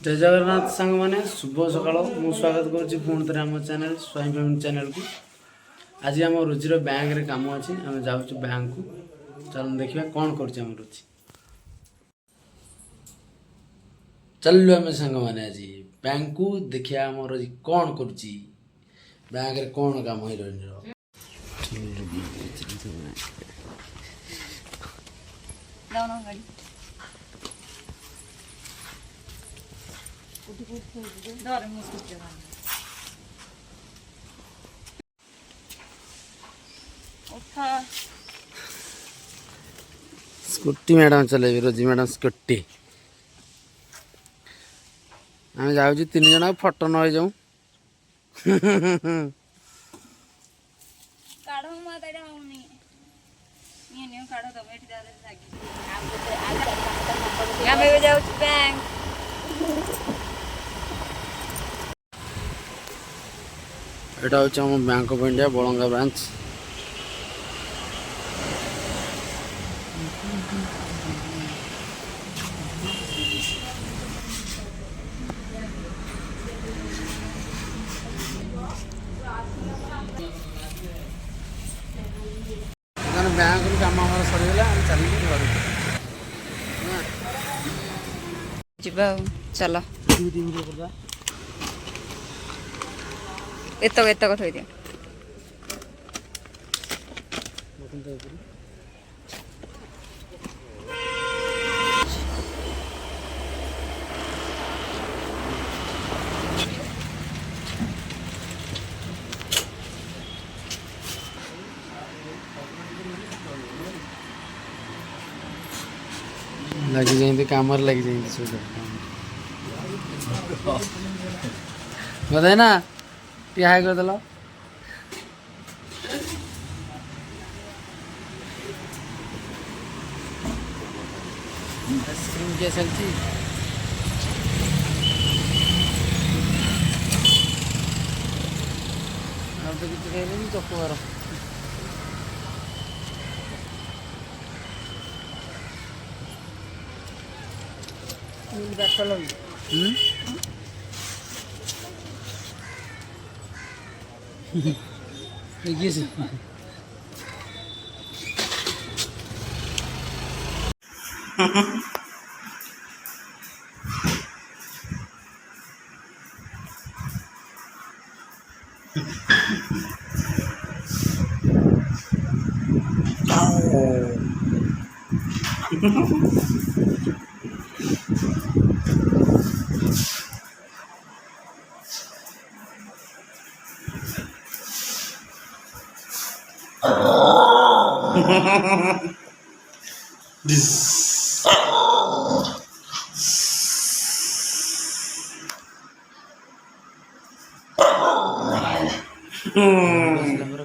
जय जगन्नाथ सांग मैंने शुभ सकाल मु स्वागत करुँच पुणी थे आम चैनल स्वाई फैमिली चैनल को। आज आम रुचिर बैंक रे काम अच्छी आम जाऊँ बैंक को। चल देखा कौन कर रुचि। चलु आम सांग मैंने आज बैंक को देखिए आम कौन कर बैंक रे कौन काम हिरोइन स्कूटी मैडम चलेबी रोजी मैडम स्कूटी आम जाऊँ तीन जन फटो न जाऊँ एटा हूँ आम bank of India Badanga branch. Bank रू काम सरीगला चल घर चल एतक थोड़ी दिया लगी जाए काम लगी जाए बताए ना टी हाई कर देलो आइसक्रीम क्या चलती अब तो कितने कहले चक्कू मारो देखिए से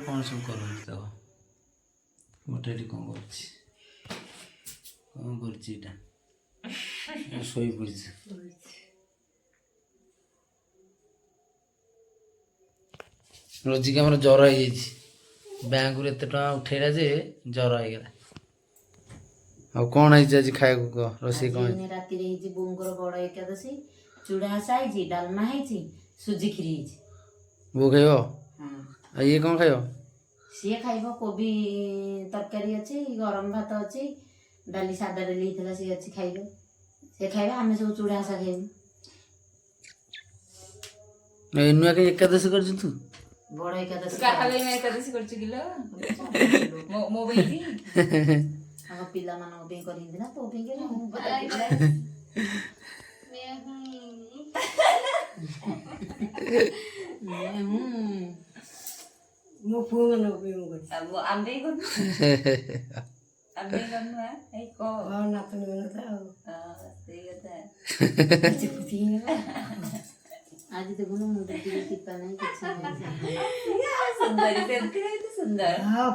कौन सब कर गोटे कौन कर शोई पड़ी रोजी के जर हो बैंक रू एत उठेला जे जर होगला आ कौन है आज खाया कह रोषे कौन राति बोर बड़ एकादशी चूड़ा साई डालमा है सुजी खीरी बो खाइब ये कौन खाइब सी खाइब कोबी तरकारी अच्छी गरम भात अच्छी डाली सादा डाली सी अच्छी खाइबे से खाइबे आम सब चूड़ा सा खाइबू नुआ के एकादशी कर तू बड़ एकादशी एकादशी हम पिला मान कर तो मो फोन न आंबे आंबे करनु है ए को ना तो न था सही कहता है आज तो गुनो मुझे टिप्पा नहीं कुछ नहीं सुंदर सुंदर हां